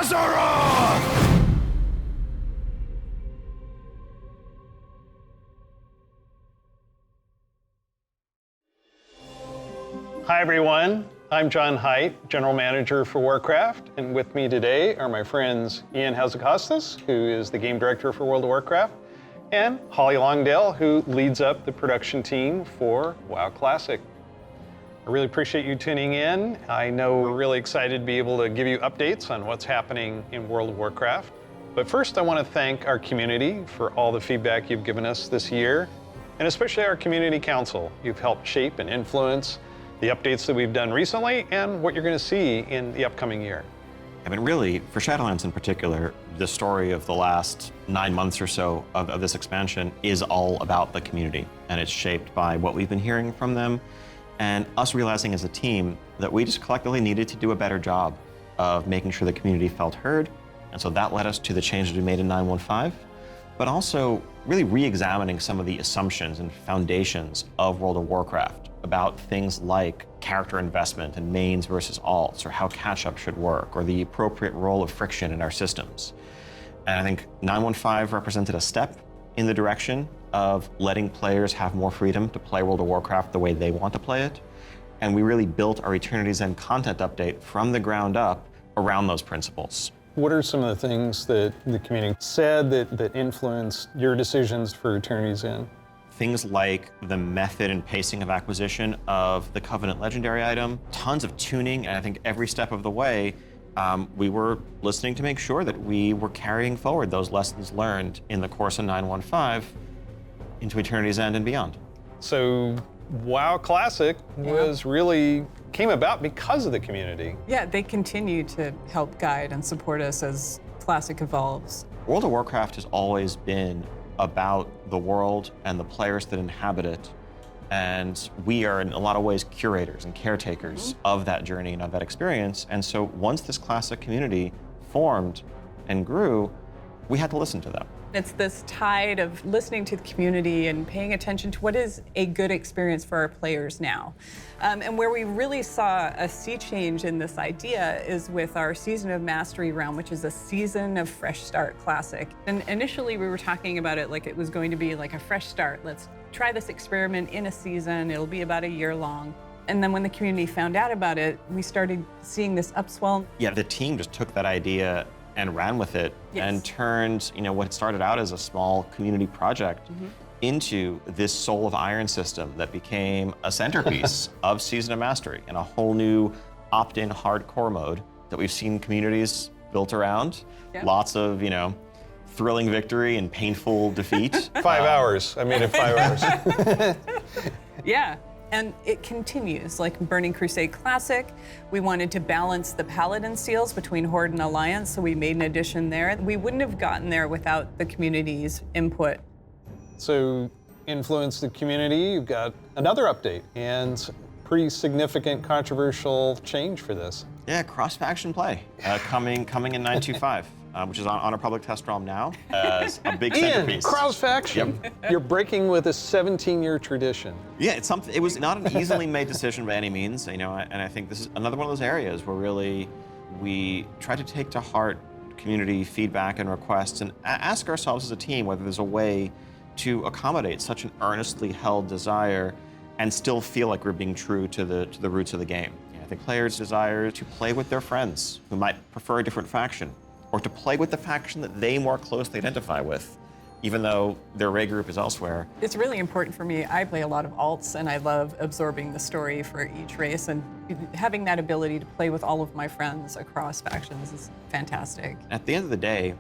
Azure! Hi everyone, I'm John Haidt, General Manager for Warcraft, and with me today are my friends Ian Hazzikostas, who is the Game Director for World of Warcraft, and Holly Longdale, who leads up the production team for WoW Classic. I really appreciate you tuning in. I know we're really excited to be able to give you updates on what's happening in World of Warcraft. But first, I want to thank our community for all the feedback you've given us this year, and especially our Community Council. You've helped shape and influence the updates that we've done recently and what you're going to see in the upcoming year. I mean, really, for Shadowlands in particular, the story of the last 9 months or so of this expansion is all about the community, and it's shaped by what we've been hearing from them, and us realizing as a team that we just collectively needed to do a better job of making sure the community felt heard, and so that led us to the changes we made in 9.1.5, but also really re-examining some of the assumptions and foundations of World of Warcraft about things like character investment and mains versus alts, or how catch-up should work, or the appropriate role of friction in our systems. And I think 9.1.5 represented a step in the direction of letting players have more freedom to play World of Warcraft the way they want to play it. And we really built our Eternity's End content update from the ground up around those principles. What are some of the things that the community said that influenced your decisions for Eternity's End? Things like the method and pacing of acquisition of the Covenant Legendary item, tons of tuning, and I think every step of the way, we were listening to make sure that we were carrying forward those lessons learned in the course of 9.1.5 into Eternity's End and beyond. So WoW Classic came about because of the community. Yeah, they continue to help guide and support us as Classic evolves. World of Warcraft has always been about the world and the players that inhabit it. And we are, in a lot of ways, curators and caretakers of that journey and of that experience. And so once this Classic community formed and grew, we had to listen to them. It's this tide of listening to the community and paying attention to what is a good experience for our players now. And where we really saw a sea change in this idea is with our Season of Mastery round, which is a Season of Fresh Start Classic. And initially we were talking about it like it was going to be like a fresh start. Let's try this experiment in a season. It'll be about a year long. And then when the community found out about it, we started seeing this upswell. Yeah, the team just took that idea and ran with it and turned, what started out as a small community project into this Soul of Iron system that became a centerpiece of Season of Mastery and a whole new opt-in hardcore mode that we've seen communities built around. Lots of, thrilling victory and painful defeat. 5 hours. I made it 5 hours. Yeah. And it continues, like Burning Crusade Classic. We wanted to balance the Paladin seals between Horde and Alliance, so we made an addition there. We wouldn't have gotten there without the community's input. So, influence the community, you've got another update, and pretty significant controversial change for this. Yeah, cross-faction play coming in 9.2.5. Which is on our public test ROM now as a big centerpiece. Cross-faction. Yep. You're breaking with a 17-year tradition. Yeah, it's something. It was not an easily made decision by any means, and I think this is another one of those areas where really we try to take to heart community feedback and requests and ask ourselves as a team whether there's a way to accommodate such an earnestly held desire and still feel like we're being true to the roots of the game. I think players desire to play with their friends who might prefer a different faction, or to play with the faction that they more closely identify with, even though their raid group is elsewhere. It's really important for me. I play a lot of alts, and I love absorbing the story for each race, and having that ability to play with all of my friends across factions is fantastic. At the end of the day,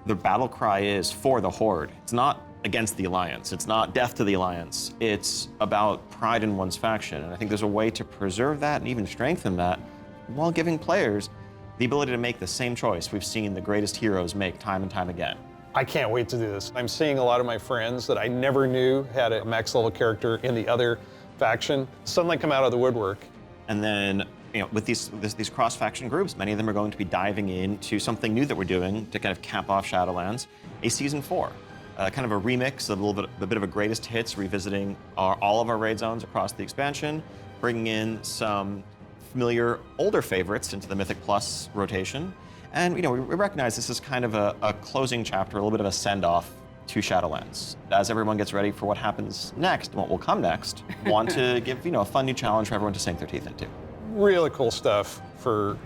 the battle cry is for the Horde. It's not against the Alliance. It's not death to the Alliance. It's about pride in one's faction, and I think there's a way to preserve that and even strengthen that while giving players the ability to make the same choice we've seen the greatest heroes make time and time again. I can't wait to do this. I'm seeing a lot of my friends that I never knew had a max level character in the other faction suddenly come out of the woodwork. And then, with these cross-faction groups, many of them are going to be diving into something new that we're doing to kind of cap off Shadowlands, a Season 4. Kind of a remix, a bit of a greatest hits, revisiting all of our raid zones across the expansion, bringing in some familiar older favorites into the Mythic Plus rotation, And we recognize this is kind of a closing chapter, a little bit of a send-off to Shadowlands. As everyone gets ready for what happens next, and what will come next, want to give a fun new challenge for everyone to sink their teeth into. Really cool stuff for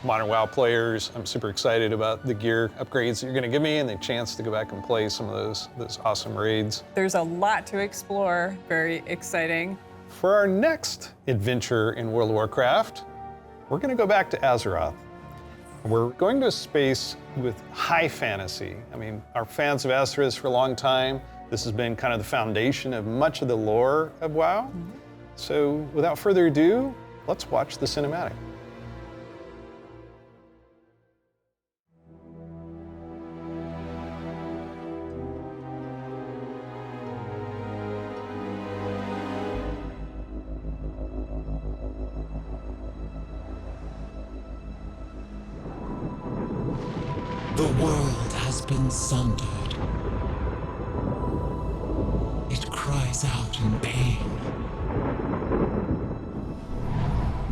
modern WoW players. I'm super excited about the gear upgrades that you're going to give me and the chance to go back and play some of those awesome raids. There's a lot to explore. Very exciting. For our next adventure in World of Warcraft, we're going to go back to Azeroth. We're going to a space with high fantasy. I mean, our fans of Azeroth for a long time. This has been kind of the foundation of much of the lore of WoW. So without further ado, let's watch the cinematic. The world has been sundered. It cries out in pain.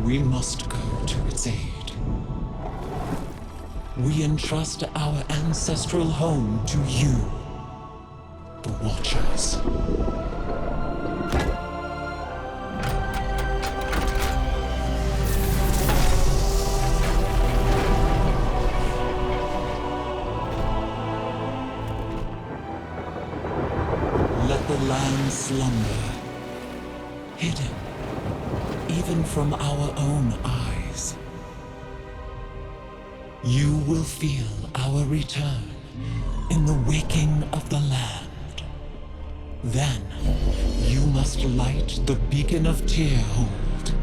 We must go to its aid. We entrust our ancestral home to you, the Watchers. Let the land slumber, hidden even from our own eyes. You will feel our return in the waking of the land. Then, you must light the beacon of Tearhold,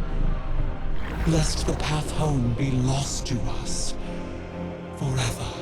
lest the path home be lost to us forever.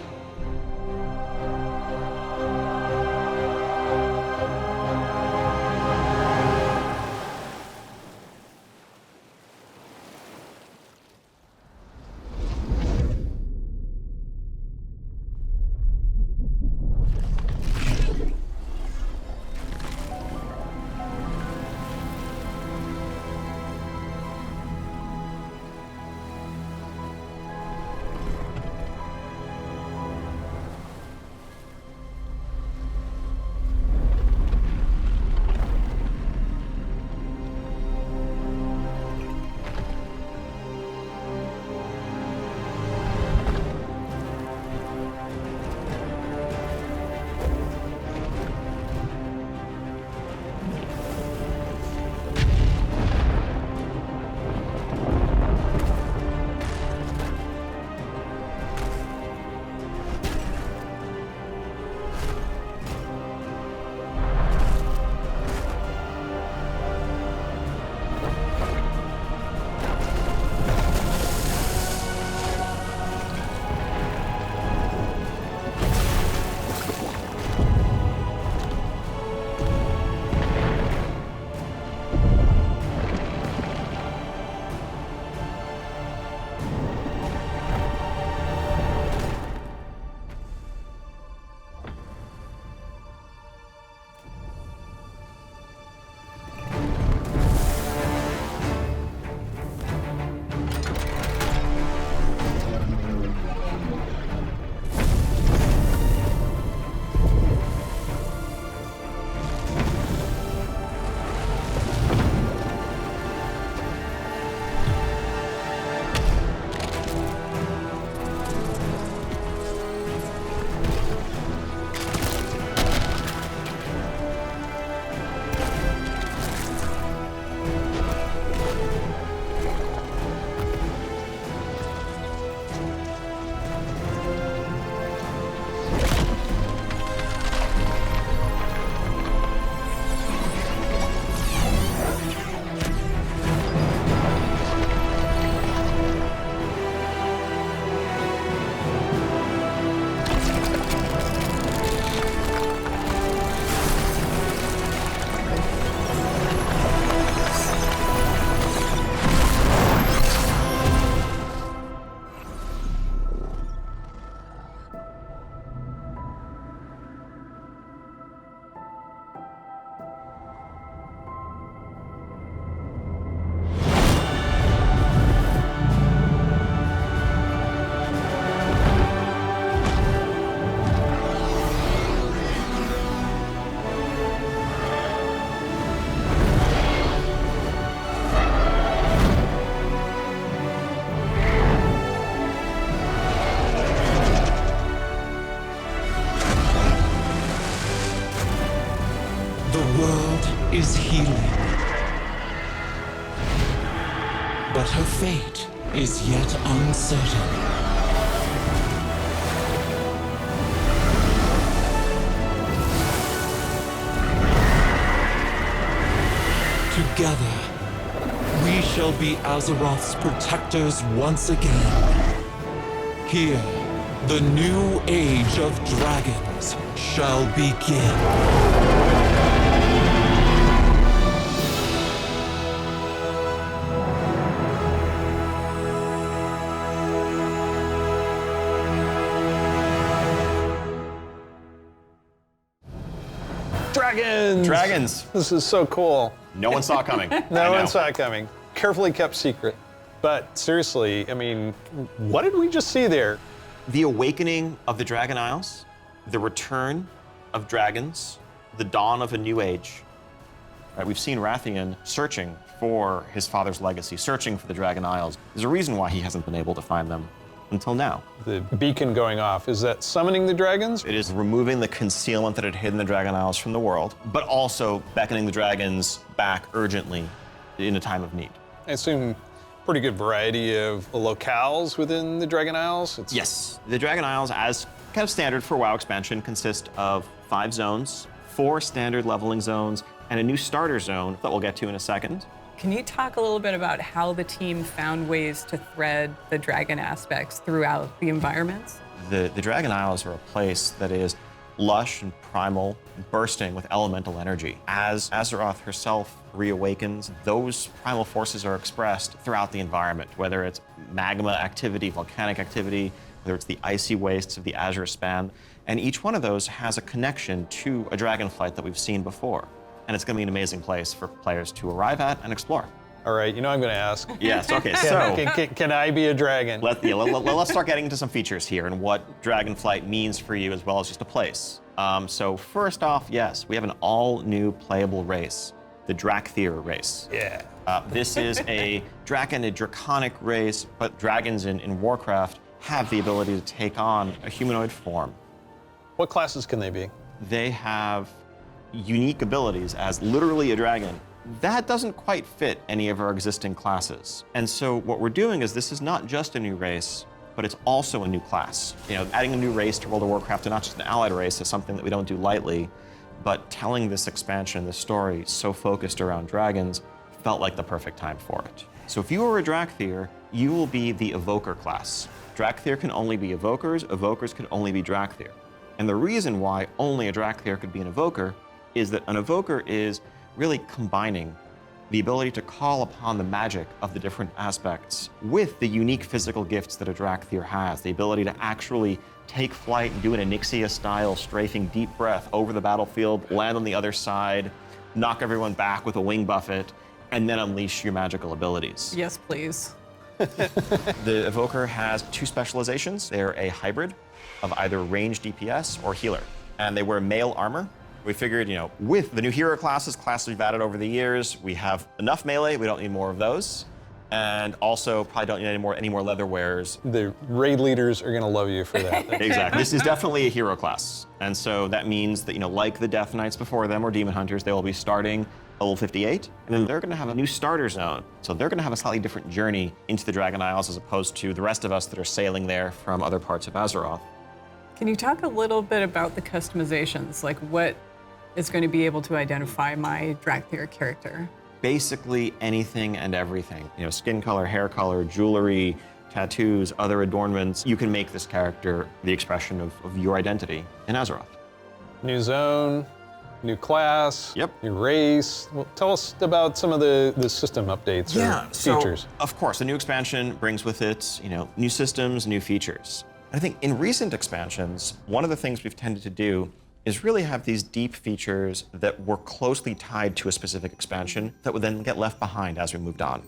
but her fate is yet uncertain. Together, we shall be Azeroth's protectors once again. Here, the new age of dragons shall begin. Dragons! Dragons. This is so cool. No one saw it coming. No one saw it coming. Carefully kept secret. But seriously, I mean, what did we just see there? The awakening of the Dragon Isles, the return of dragons, the dawn of a new age. Right, we've seen Rathian searching for his father's legacy, searching for the Dragon Isles. There's a reason why he hasn't been able to find them until now. The beacon going off, is that summoning the dragons? It is removing the concealment that had hidden the Dragon Isles from the world, but also beckoning the dragons back urgently in a time of need. I assume pretty good variety of locales within the Dragon Isles? Yes, the Dragon Isles, as kind of standard for WoW expansion, consist of 5 zones, 4 standard leveling zones, and a new starter zone that we'll get to in a second. Can you talk a little bit about how the team found ways to thread the dragon aspects throughout the environments? The Dragon Isles are a place that is lush and primal, bursting with elemental energy. As Azeroth herself reawakens, those primal forces are expressed throughout the environment, whether it's magma activity, volcanic activity, whether it's the icy wastes of the Azure span, and each one of those has a connection to a dragonflight that we've seen before. And it's going to be an amazing place for players to arrive at and explore. All right, you know I'm going to ask. Yes, okay, so Can I be a dragon? let's start getting into some features here and what Dragonflight means for you as well as just a place. So first off, yes, we have an all-new playable race, the Dracthyr race. Yeah. This is a dragon, a draconic race, but dragons in Warcraft have the ability to take on a humanoid form. What classes can they be? They have unique abilities as literally a dragon. That doesn't quite fit any of our existing classes. And so what we're doing is this is not just a new race, but it's also a new class. You know, adding a new race to World of Warcraft, and not just an allied race, is something that we don't do lightly, but telling this expansion, this story, so focused around dragons, felt like the perfect time for it. So if you are a Dracthyr, you will be the Evoker class. Dracthyr can only be Evokers, Evokers can only be Dracthyr. And the reason why only a Dracthyr could be an Evoker is that an Evoker is really combining the ability to call upon the magic of the different aspects with the unique physical gifts that a Dracthyr has, the ability to actually take flight and do an Onyxia-style strafing deep breath over the battlefield, land on the other side, knock everyone back with a wing buffet, and then unleash your magical abilities. Yes, please. The Evoker has 2 specializations. They're a hybrid of either ranged DPS or healer, and they wear male armor. We figured, you know, with the new hero classes we've added over the years, we have enough melee, we don't need more of those. And also probably don't need any more leather wearers. The raid leaders are gonna love you for that. Exactly, this is definitely a hero class. And so that means that, you know, like the Death Knights before them or Demon Hunters, they will be starting level 58, and then they're gonna have a new starter zone. So they're gonna have a slightly different journey into the Dragon Isles as opposed to the rest of us that are sailing there from other parts of Azeroth. Can you talk a little bit about the customizations? Like what is going to be able to identify my Dracthyr character? Basically anything and everything. You know, skin color, hair color, jewelry, tattoos, other adornments. You can make this character the expression of your identity in Azeroth. New zone, new class, Yep. new race. Well, tell us about some of the system updates or features. So, of course, the new expansion brings with it, you know, new systems, new features. I think in recent expansions, one of the things we've tended to do is really have these deep features that were closely tied to a specific expansion that would then get left behind as we moved on.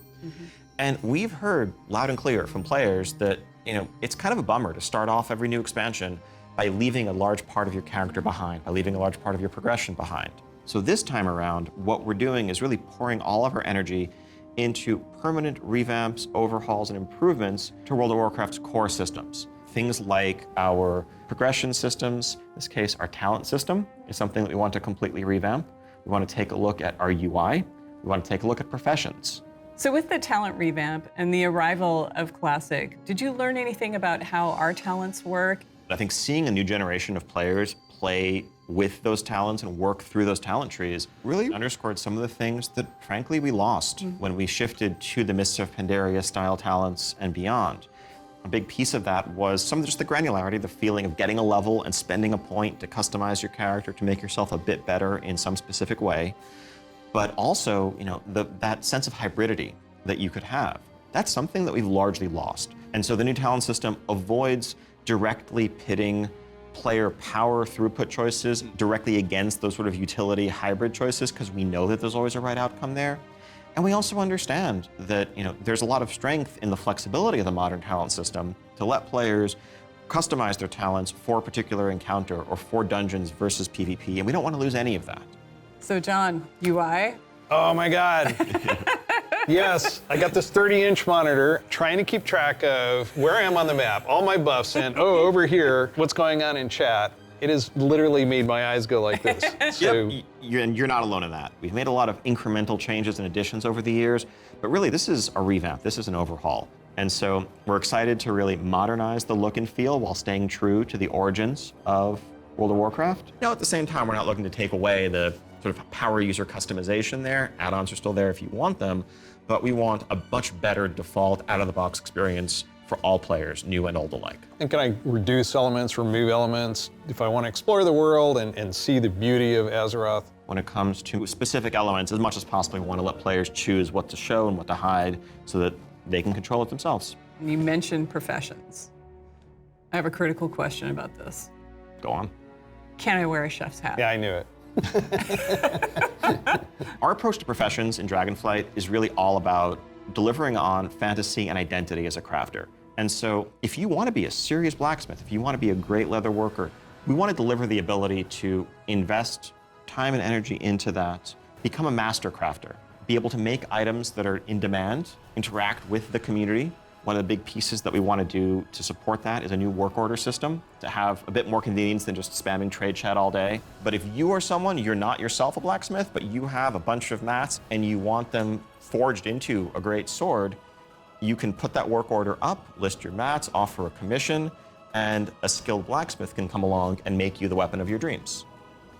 And we've heard loud and clear from players that, you know, it's kind of a bummer to start off every new expansion by leaving a large part of your character behind, by leaving a large part of your progression behind. So this time around, what we're doing is really pouring all of our energy into permanent revamps, overhauls, and improvements to World of Warcraft's core systems. Things like our progression systems, in this case, our talent system is something that we want to completely revamp. We want to take a look at our UI. We want to take a look at professions. So with the talent revamp and the arrival of Classic, did you learn anything about how our talents work? I think seeing a new generation of players play with those talents and work through those talent trees really underscored some of the things that, frankly, we lost when we shifted to the Mists of Pandaria style talents and beyond. A big piece of that was some of just the granularity, the feeling of getting a level and spending a point to customize your character to make yourself a bit better in some specific way. But also, that sense of hybridity that you could have. That's something that we've largely lost. And so the new talent system avoids directly pitting player power throughput choices directly against those sort of utility hybrid choices, because we know that there's always a right outcome there. And we also understand that there's a lot of strength in the flexibility of the modern talent system to let players customize their talents for a particular encounter or for dungeons versus PvP, and we don't want to lose any of that. So John, UI? Oh my God. Yes, I got this 30-inch monitor trying to keep track of where I am on the map, all my buffs, and over here, what's going on in chat. It has literally made my eyes go like this. So, You're not alone in that. We've made a lot of incremental changes and additions over the years, but really this is a revamp, this is an overhaul. And so we're excited to really modernize the look and feel while staying true to the origins of World of Warcraft. At the same time, we're not looking to take away the sort of power user customization there. Add-ons are still there if you want them, but we want a much better default out-of-the-box experience for all players, new and old alike. and can I reduce elements, remove elements? If I want to explore the world and see the beauty of Azeroth? When it comes to specific elements, as much as possible, we want to let players choose what to show and what to hide so that they can control it themselves. You mentioned professions. I have a critical question about this. Go on. Can I wear a chef's hat? Yeah, I knew it. Our approach to professions in Dragonflight is really all about delivering on fantasy and identity as a crafter. And so if you want to be a serious blacksmith, if you want to be a great leather worker, we want to deliver the ability to invest time and energy into that, become a master crafter, be able to make items that are in demand, interact with the community. One of the big pieces that we want to do to support that is a new work order system to have a bit more convenience than just spamming trade chat all day. But if you are someone, you're not yourself a blacksmith, but you have a bunch of mats and you want them forged into a great sword, you can put that work order up, list your mats, offer a commission, and a skilled blacksmith can come along and make you the weapon of your dreams.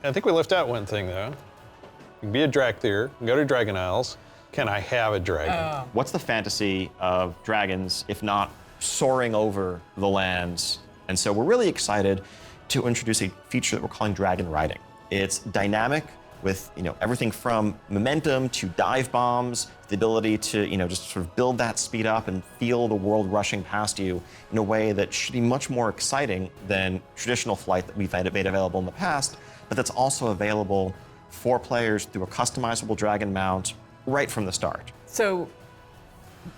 I think we left out one thing, though. You can be a Dracthyr, go to Dragon Isles. Can I have a dragon? What's the fantasy of dragons, if not soaring over the lands? And so we're really excited to introduce a feature that we're calling Dragonriding. It's dynamic with everything from momentum to dive bombs, the ability to just sort of build that speed up and feel the world rushing past you in a way that should be much more exciting than traditional flight that we've made available in the past, but that's also available for players through a customizable dragon mount right from the start. So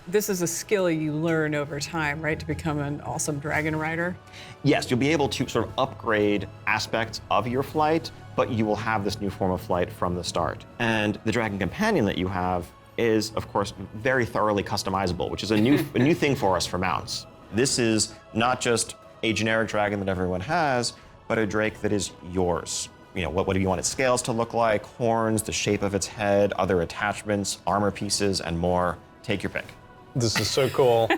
this is a skill you learn over time, right, to become an awesome dragon rider? Yes, you'll be able to sort of upgrade aspects of your flight, but you will have this new form of flight from the start. And the Dragon Companion that you have is, of course, very thoroughly customizable, which is a new thing for us for mounts. This is not just a generic dragon that everyone has, but a drake that is yours. What do you want its scales to look like, horns, the shape of its head, other attachments, armor pieces, and more. Take your pick. This is so cool.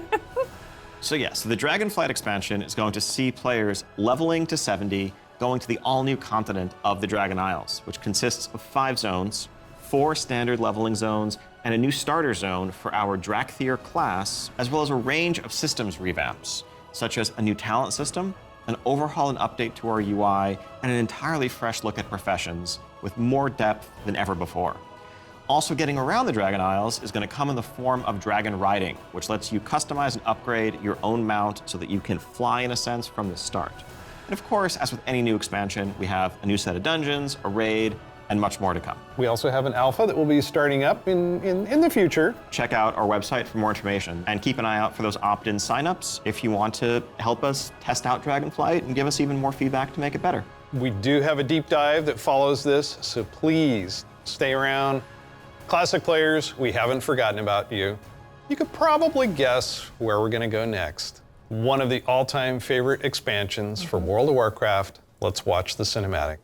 So the Dragonflight expansion is going to see players leveling to 70, going to the all-new continent of the Dragon Isles, which consists of 5 zones, 4 standard leveling zones, and a new starter zone for our Dracthyr class, as well as a range of systems revamps, such as a new talent system, an overhaul and update to our UI, and an entirely fresh look at professions with more depth than ever before. Also getting around the Dragon Isles is going to come in the form of Dragonriding, which lets you customize and upgrade your own mount so that you can fly in a sense from the start. And of course, as with any new expansion, we have a new set of dungeons, a raid, and much more to come. We also have an alpha that will be starting up in the future. Check out our website for more information and keep an eye out for those opt-in signups if you want to help us test out Dragonflight and give us even more feedback to make it better. We do have a deep dive that follows this, so please stay around. Classic players, we haven't forgotten about you. You could probably guess where we're going to go next. One of the all-time favorite expansions for World of Warcraft. Let's watch the cinematic.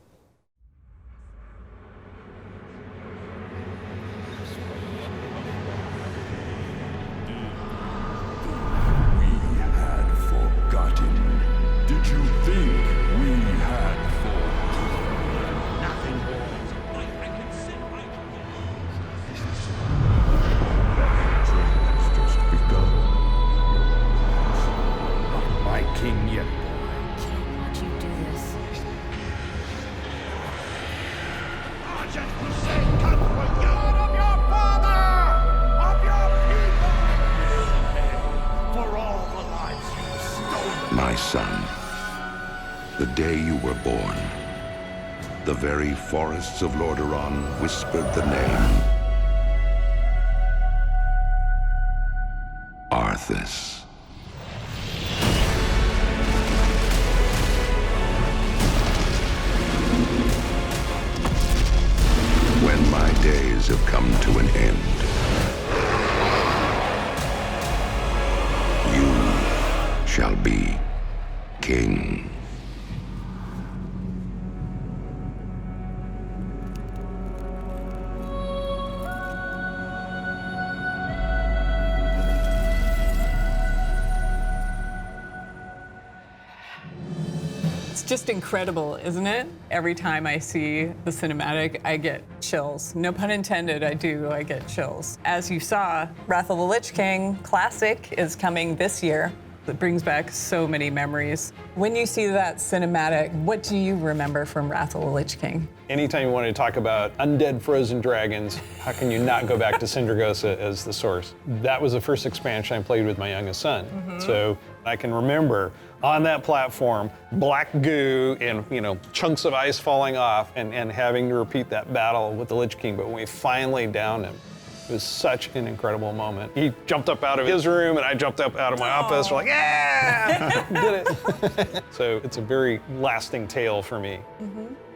son, the day you were born, the very forests of Ohn'ahran whispered the name Arthas. When my days have come to an end, you shall be king. It's just incredible, isn't it? Every time I see the cinematic, I get chills. No pun intended, I get chills. As you saw, Wrath of the Lich King Classic is coming this year. It brings back so many memories. When you see that cinematic, what do you remember from Wrath of the Lich King? Anytime you want to talk about undead frozen dragons, how can you not go back to Sindragosa as the source? That was the first expansion I played with my youngest son. So I can remember on that platform, black goo and chunks of ice falling off and having to repeat that battle with the Lich King. But when we finally downed him, it was such an incredible moment. He jumped up out of his room and I jumped up out of my office. We're like, yeah, did it. So it's a very lasting tale for me.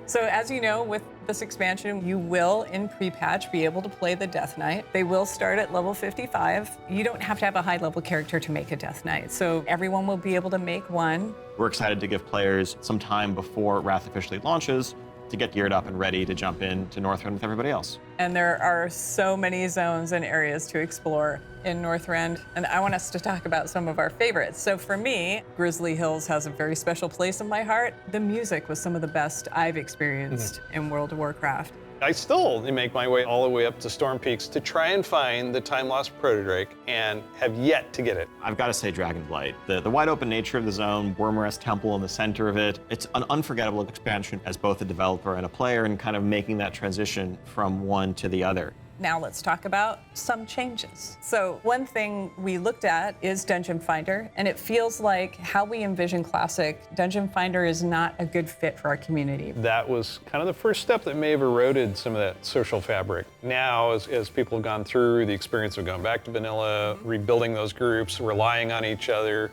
So as you know, with this expansion, you will, in pre-patch, be able to play the Death Knight. They will start at level 55. You don't have to have a high-level character to make a Death Knight, so everyone will be able to make one. We're excited to give players some time before Wrath officially launches to get geared up and ready to jump into Northrend with everybody else. And there are so many zones and areas to explore in Northrend, and I want us to talk about some of our favorites. So for me, Grizzly Hills has a very special place in my heart. The music was some of the best I've experienced in World of Warcraft. I still make my way all the way up to Storm Peaks to try and find the time-lost Proto-Drake and have yet to get it. I've got to say Dragonflight. The wide open nature of the zone, Wormrest Temple in the center of it, it's an unforgettable expansion as both a developer and a player and kind of making that transition from one to the other. Now let's talk about some changes. So one thing we looked at is Dungeon Finder, and it feels like how we envision Classic, Dungeon Finder is not a good fit for our community. That was kind of the first step that may have eroded some of that social fabric. Now, as people have gone through the experience of going back to vanilla, rebuilding those groups, relying on each other,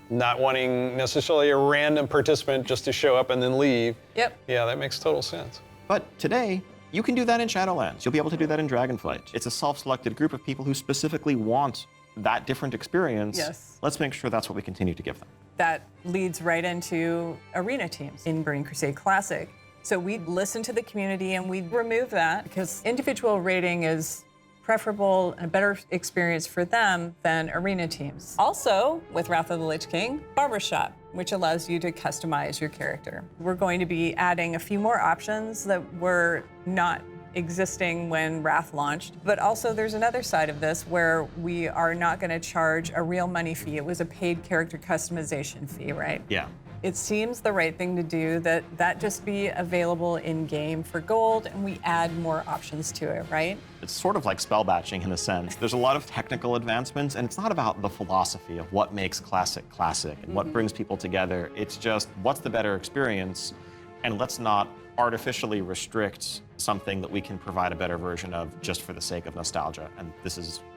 not wanting necessarily a random participant just to show up and then leave. Yep. Yeah, that makes total sense. But today, you can do that in Shadowlands. You'll be able to do that in Dragonflight. It's a self-selected group of people who specifically want that different experience. Yes. Let's make sure that's what we continue to give them. That leads right into arena teams in Burning Crusade Classic. So we listen to the community and we remove that because individual rating is preferable and a better experience for them than arena teams. Also, with Wrath of the Lich King, Barbershop, which allows you to customize your character. We're going to be adding a few more options that were not existing when Wrath launched, but also there's another side of this where we are not going to charge a real money fee. It was a paid character customization fee, right? Yeah. It seems the right thing to do that just be available in-game for gold and we add more options to it, right? It's sort of like spell batching in a sense. There's a lot of technical advancements and it's not about the philosophy of what makes Classic classic and what brings people together. It's just what's the better experience, and let's not artificially restrict something that we can provide a better version of just for the sake of nostalgia. And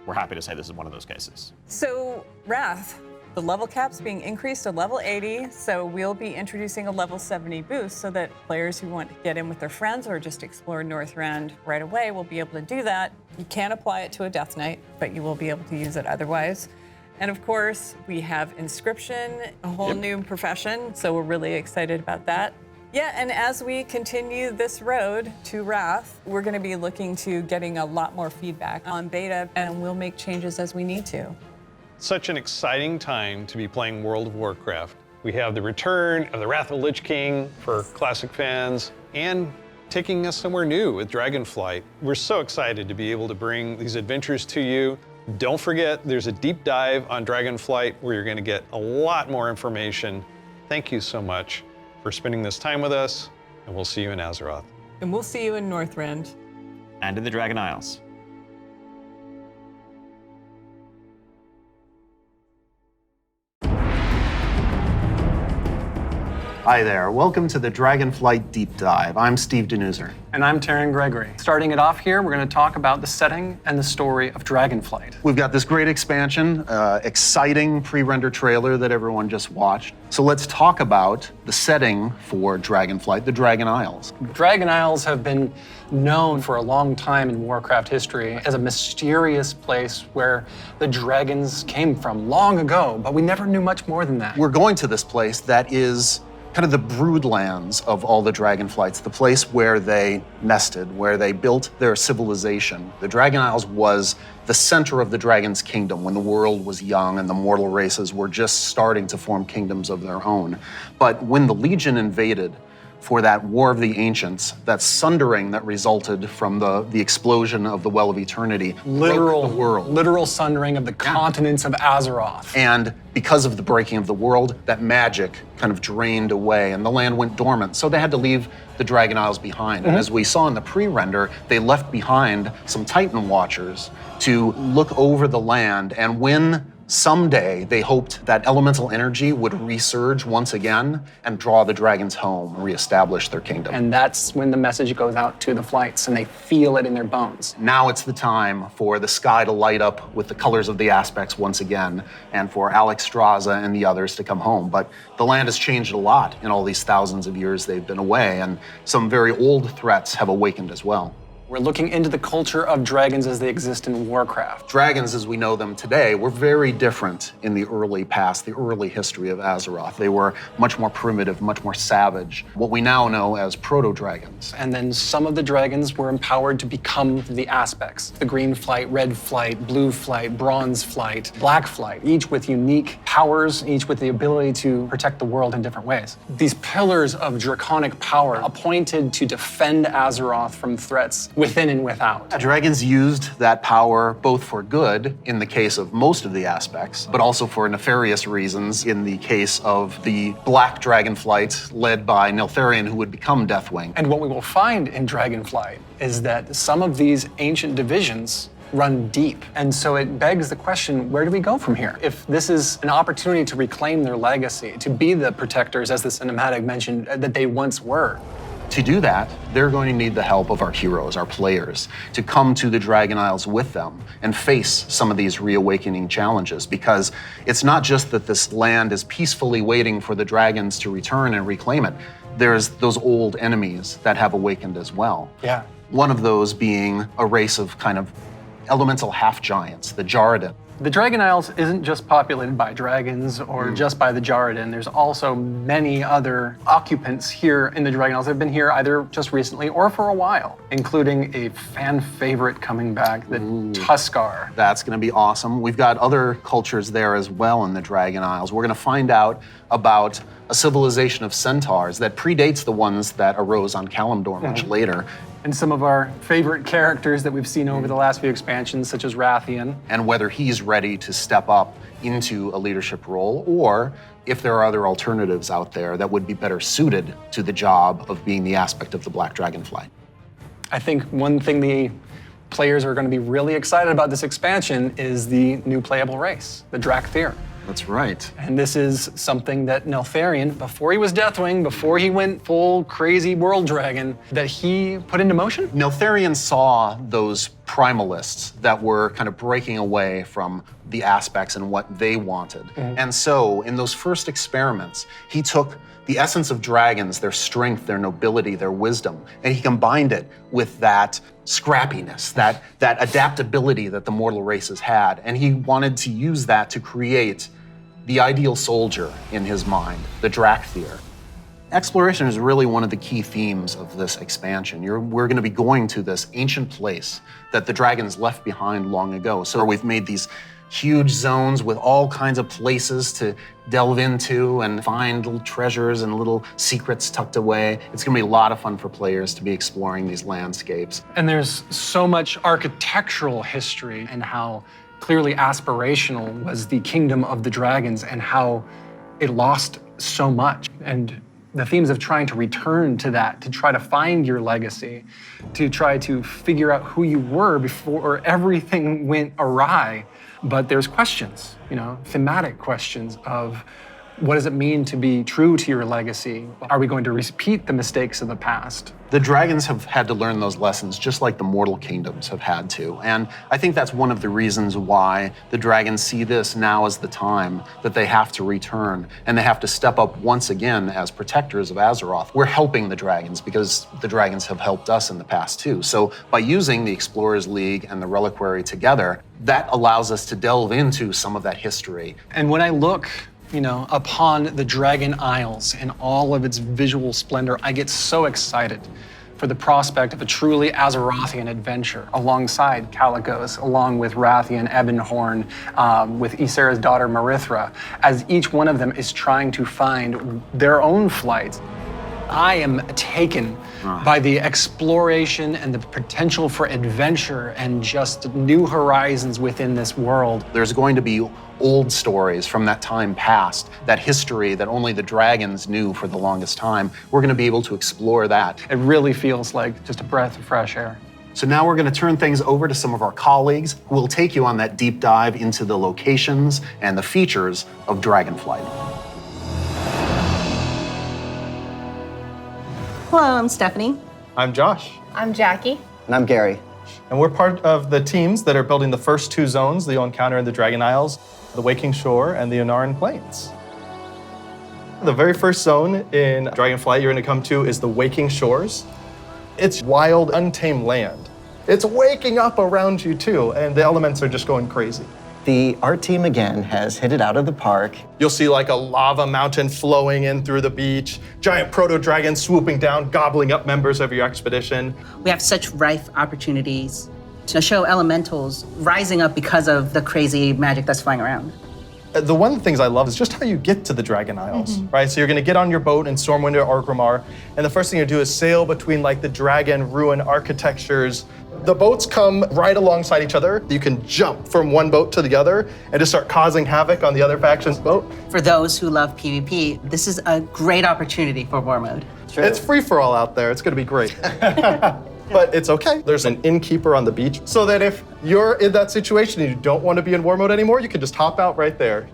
we're happy to say this is one of those cases. So Wrath, the level cap's being increased to level 80, so we'll be introducing a level 70 boost so that players who want to get in with their friends or just explore Northrend right away will be able to do that. You can't apply it to a Death Knight, but you will be able to use it otherwise. And of course, we have Inscription, a whole new profession, so we're really excited about that. Yeah, and as we continue this road to Wrath, we're going to be looking to getting a lot more feedback on beta, and we'll make changes as we need to. Such an exciting time to be playing World of Warcraft. We have the return of the Wrath of the Lich King for Classic fans and taking us somewhere new with Dragonflight. We're so excited to be able to bring these adventures to you. Don't forget, there's a deep dive on Dragonflight where you're going to get a lot more information. Thank you so much for spending this time with us, and we'll see you in Azeroth. And we'll see you in Northrend. And in the Dragon Isles. Hi there. Welcome to the Dragonflight Deep Dive. I'm Steve Denuser. And I'm Taryn Gregory. Starting it off here, we're going to talk about the setting and the story of Dragonflight. We've got this great expansion, exciting pre-render trailer that everyone just watched. So let's talk about the setting for Dragonflight, the Dragon Isles. Dragon Isles have been known for a long time in Warcraft history as a mysterious place where the dragons came from long ago, but we never knew much more than that. We're going to this place that is kind of the broodlands of all the Dragonflights, the place where they nested, where they built their civilization. The Dragon Isles was the center of the dragon's kingdom when the world was young and the mortal races were just starting to form kingdoms of their own. But when the Legion invaded for that War of the Ancients, that sundering that resulted from the explosion of the Well of Eternity, broke the world. Literal sundering of the continents of Azeroth. And because of the breaking of the world, that magic kind of drained away and the land went dormant. So they had to leave the Dragon Isles behind. And as we saw in the pre-render, they left behind some Titan Watchers to look over the land. And when someday they hoped that elemental energy would resurge once again and draw the dragons home and reestablish their kingdom. And that's when the message goes out to the flights and they feel it in their bones. Now it's the time for the sky to light up with the colors of the aspects once again, and for Alex Straza and the others to come home. But the land has changed a lot in all these thousands of years they've been away, and some very old threats have awakened as well. We're looking into the culture of dragons as they exist in Warcraft. Dragons, as we know them today, were very different in the early past, the early history of Azeroth. They were much more primitive, much more savage, what we now know as proto-dragons. And then some of the dragons were empowered to become the aspects. The green flight, red flight, blue flight, bronze flight, black flight, each with unique powers, each with the ability to protect the world in different ways. These pillars of draconic power appointed to defend Azeroth from threats within and without. Dragons used that power both for good, in the case of most of the aspects, but also for nefarious reasons in the case of the Black Dragonflight led by Neltharion, who would become Deathwing. And what we will find in Dragonflight is that some of these ancient divisions run deep. And so it begs the question, where do we go from here? If this is an opportunity to reclaim their legacy, to be the protectors, as the cinematic mentioned, that they once were. To do that, they're going to need the help of our heroes, our players, to come to the Dragon Isles with them and face some of these reawakening challenges, because it's not just that this land is peacefully waiting for the dragons to return and reclaim it. There's those old enemies that have awakened as well. Yeah. One of those being a race of kind of elemental half-giants, the Jarradin. The Dragon Isles isn't just populated by dragons or just by the Jarradin. There's also many other occupants here in the Dragon Isles that have been here either just recently or for a while, including a fan favorite coming back, the Tuskar. That's going to be awesome. We've got other cultures there as well in the Dragon Isles. We're going to find out about a civilization of centaurs that predates the ones that arose on Kalimdor much later. And some of our favorite characters that we've seen over the last few expansions, such as Rathian. And whether he's ready to step up into a leadership role, or if there are other alternatives out there that would be better suited to the job of being the aspect of the Black Dragonflight. I think one thing the players are going to be really excited about this expansion is the new playable race, the Dracthyr. That's right. And this is something that Neltharion, before he was Deathwing, before he went full crazy world dragon, that he put into motion. Neltharion saw those primalists that were kind of breaking away from the aspects and what they wanted. And so in those first experiments, he took the essence of dragons, their strength, their nobility, their wisdom, and he combined it with that scrappiness, that adaptability that the mortal races had. And he wanted to use that to create the ideal soldier in his mind, the Dracthyr. Exploration is really one of the key themes of this expansion. We're going to be going to this ancient place that the dragons left behind long ago. So we've made these huge zones with all kinds of places to delve into and find little treasures and little secrets tucked away. It's going to be a lot of fun for players to be exploring these landscapes. And there's so much architectural history and how clearly aspirational was the kingdom of the dragons and how it lost so much. And the themes of trying to return to that, to try to find your legacy, to try to figure out who you were before everything went awry. But there's questions, thematic questions of What does it mean to be true to your legacy? Are we going to repeat the mistakes of the past? The dragons have had to learn those lessons just like the mortal kingdoms have had to. And I think that's one of the reasons why the dragons see this now as the time that they have to return and they have to step up once again as protectors of Azeroth. We're helping the dragons because the dragons have helped us in the past too. So by using the Explorers League and the Reliquary together, that allows us to delve into some of that history. And when I look, upon the Dragon Isles in all of its visual splendor, I get so excited for the prospect of a truly Azerothian adventure alongside Calicos, along with Rathian, Ebonhorn, with Ysera's daughter Marithra, as each one of them is trying to find their own flights. I am taken by the exploration and the potential for adventure and just new horizons within this world. There's going to be old stories from that time past, that history that only the dragons knew for the longest time. We're going to be able to explore that. It really feels like just a breath of fresh air. So now we're going to turn things over to some of our colleagues who will take you on that deep dive into the locations and the features of Dragonflight. Hello, I'm Stephanie. I'm Josh. I'm Jackie. And I'm Gary. And we're part of the teams that are building the first two zones that you'll encounter in the Dragon Isles, the Waking Shore and the Ohn'ahran Plains. The very first zone in Dragonflight you're going to come to is the Waking Shores. It's wild, untamed land. It's waking up around you too, and the elements are just going crazy. The art team again has hit it out of the park. You'll see like a lava mountain flowing in through the beach, giant proto-dragons swooping down, gobbling up members of your expedition. We have such rife opportunities to show elementals rising up because of the crazy magic that's flying around. The one of the things I love is just how you get to the Dragon Isles, right? So you're gonna get on your boat in Stormwind or Orgrimmar, and the first thing you do is sail between like the dragon ruin architectures. The boats come right alongside each other. You can jump from one boat to the other and just start causing havoc on the other faction's boat. For those who love PvP, this is a great opportunity for War Mode. It's free for all out there. It's gonna be great. But it's okay. There's an innkeeper on the beach, so that if you're in that situation and you don't want to be in War Mode anymore, you can just hop out right there.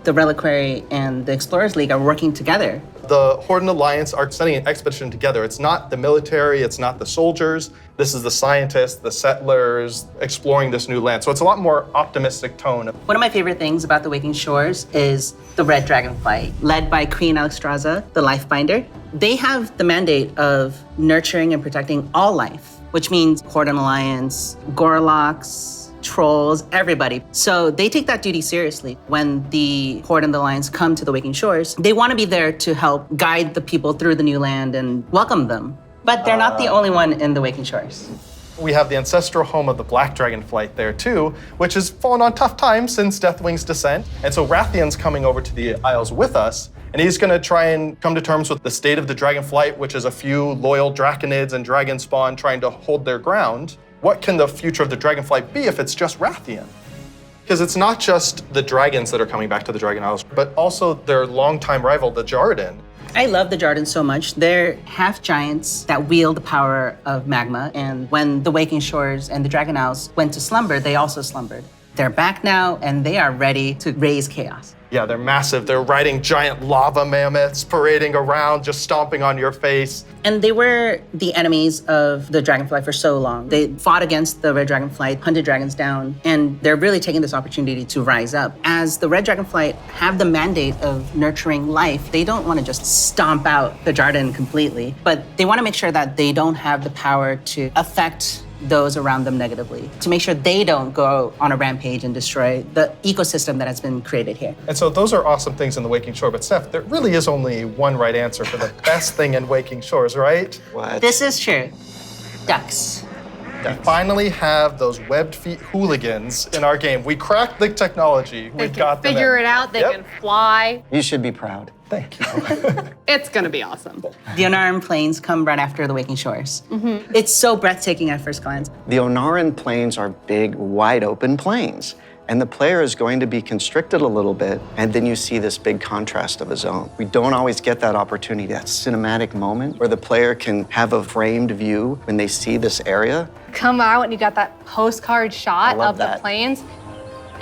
The Reliquary and the Explorers League are working together. The Horde and Alliance are sending an expedition together. It's not the military, it's not the soldiers. This is the scientists, the settlers, exploring this new land. So it's a lot more optimistic tone. One of my favorite things about the Waking Shores is the Red Dragonflight, led by Queen Alexstrasza, the Lifebinder. They have the mandate of nurturing and protecting all life, which means Horde and Alliance, Gorloks, trolls, everybody. So they take that duty seriously. When the Horde and the Alliance come to the Waking Shores, they want to be there to help guide the people through the new land and welcome them. But they're not the only one in the Waking Shores. We have the ancestral home of the Black Dragonflight there too, which has fallen on tough times since Deathwing's descent. And so Rathian's coming over to the Isles with us, and he's gonna try and come to terms with the state of the Dragonflight, which is a few loyal Draconids and Dragon Spawn trying to hold their ground. What can the future of the Dragonflight be if it's just Rathian? Because it's not just the dragons that are coming back to the Dragon Isles, but also their longtime rival, the Jarden. I love the Jardins so much. They're half giants that wield the power of magma, and when the Waking Shores and the Dragon Isles went to slumber, they also slumbered. They're back now, and they are ready to raise chaos. Yeah, they're massive. They're riding giant lava mammoths, parading around, just stomping on your face. And they were the enemies of the Dragonflight for so long. They fought against the Red Dragonflight, hunted dragons down, and they're really taking this opportunity to rise up. As the Red Dragonflight have the mandate of nurturing life, they don't want to just stomp out the Jarden completely, but they want to make sure that they don't have the power to affect those around them negatively, to make sure they don't go on a rampage and destroy the ecosystem that has been created here. And so those are awesome things in the Waking Shore, but Steph, there really is only one right answer for the best thing in Waking Shores, right? What? This is true. Ducks. We finally have those webbed feet hooligans in our game. We cracked the technology. They can figure it out, they can fly. You should be proud. Thank you. It's gonna be awesome. The Ohn'ahran Plains come right after the Waking Shores. It's so breathtaking at first glance. The Ohn'ahran Plains are big, wide open plains. And the player is going to be constricted a little bit, and then you see this big contrast of a zone. We don't always get that opportunity, that cinematic moment where the player can have a framed view when they see this area. Come out and you got that postcard shot of the that. plains.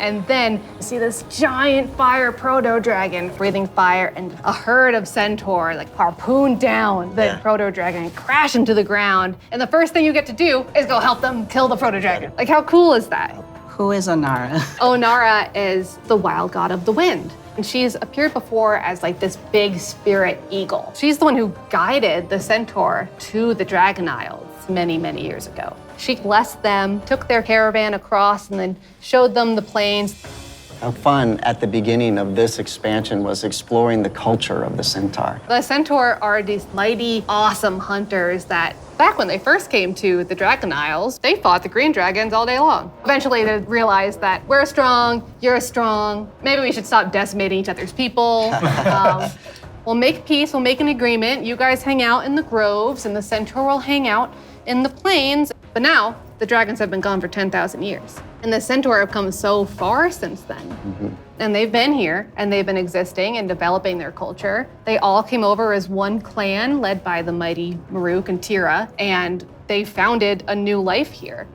And then you see this giant fire proto-dragon breathing fire, and a herd of centaur like harpoon down the proto-dragon and crash into the ground. And the first thing you get to do is go help them kill the proto-dragon. Like, how cool is that? Who is Ohn'ahran? Ohn'ahran is the wild god of the wind. And she's appeared before as like this big spirit eagle. She's the one who guided the centaur to the Dragon Isles many, many years ago. She blessed them, took their caravan across, and then showed them the plains. How fun at the beginning of this expansion was exploring the culture of the centaur. The centaur are these mighty, awesome hunters that back when they first came to the Dragon Isles, they fought the green dragons all day long. Eventually they realized that we're strong, you're strong, maybe we should stop decimating each other's people. We'll make peace, we'll make an agreement. You guys hang out in the groves and the centaur will hang out in the plains. But now, the dragons have been gone for 10,000 years. And the centaur have come so far since then. And they've been here, and they've been existing and developing their culture. They all came over as one clan led by the mighty Maruk and Tira, and they founded a new life here.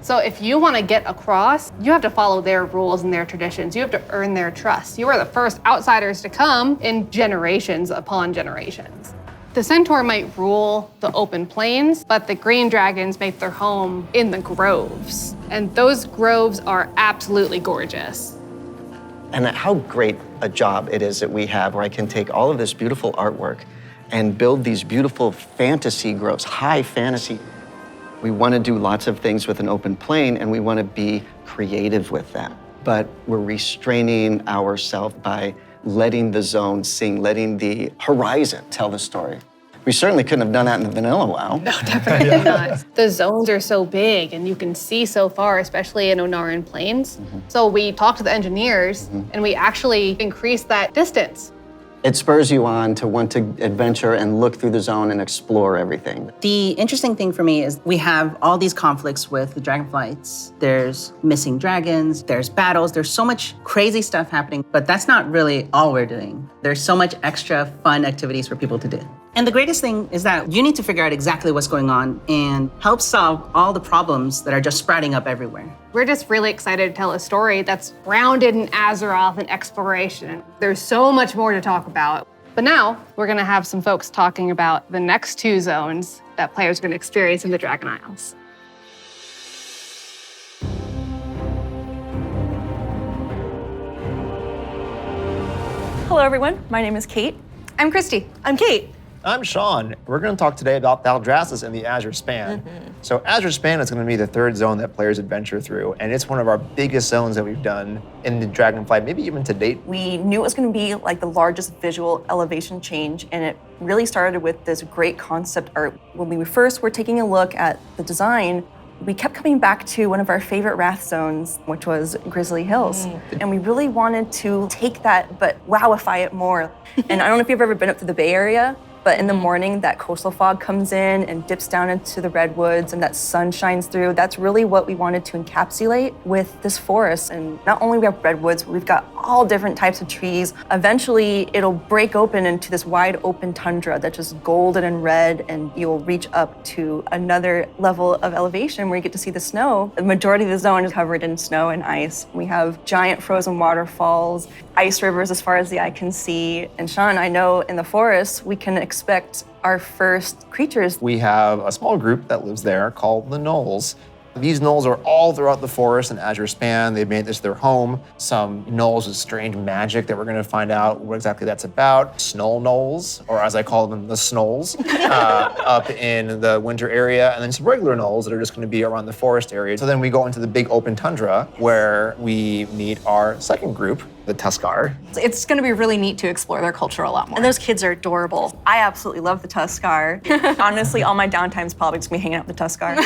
So if you want to get across, you have to follow their rules and their traditions. You have to earn their trust. You are the first outsiders to come in generations upon generations. The centaur might rule the open plains, but the green dragons make their home in the groves. And those groves are absolutely gorgeous. And how great a job it is that we have where I can take all of this beautiful artwork and build these beautiful fantasy groves, high fantasy. We want to do lots of things with an open plain, and we want to be creative with that. But we're restraining ourselves by letting the zone sing, letting the horizon tell the story. We certainly couldn't have done that in the vanilla WoW. No, definitely not. The zones are so big and you can see so far, especially in Ohn'ahran Plains. So we talked to the engineers and we actually increased that distance. It spurs you on to want to adventure and look through the zone and explore everything. The interesting thing for me is we have all these conflicts with the dragonflights. There's missing dragons, there's battles, there's so much crazy stuff happening, but that's not really all we're doing. There's so much extra fun activities for people to do. And the greatest thing is that you need to figure out exactly what's going on and help solve all the problems that are just sprouting up everywhere. We're just really excited to tell a story that's grounded in Azeroth and exploration. There's so much more to talk about. But now we're gonna have some folks talking about the next two zones that players are gonna experience in the Dragon Isles. Hello everyone, my name is Kate. I'm Christy. I'm Kate. I'm Sean. We're going to talk today about Thaldraszus and the Azure Span. So Azure Span is going to be the third zone that players adventure through, and it's one of our biggest zones that we've done in the Dragonflight, maybe even to date. We knew it was going to be like the largest visual elevation change, and it really started with this great concept art. When we first were taking a look at the design, we kept coming back to one of our favorite Wrath zones, which was Grizzly Hills. And we really wanted to take that, but wowify it more. And I don't know if you've ever been up to the Bay Area, but in the morning, that coastal fog comes in and dips down into the redwoods and that sun shines through. That's really what we wanted to encapsulate with this forest. And not only we have redwoods, but we've got all different types of trees. Eventually, it'll break open into this wide open tundra that's just golden and red, and you'll reach up to another level of elevation where you get to see the snow. The majority of the zone is covered in snow and ice. We have giant frozen waterfalls, ice rivers as far as the eye can see. And Sean, I know in the forest, we can expect our first creatures. We have a small group that lives there called the Gnolls. These Gnolls are all throughout the forest and Azure Span. They've made this their home. Some Gnolls with strange magic that we're going to find out what exactly that's about. Snow Gnolls, or as I call them, the Snolls, up in the winter area. And then some regular Gnolls that are just going to be around the forest area. So then we go into the big open tundra where we meet our second group, the Tuskar. It's going to be really neat to explore their culture a lot more. And those kids are adorable. I absolutely love the Tuskar. Honestly, all my downtime's probably just me hanging out with the Tuskar.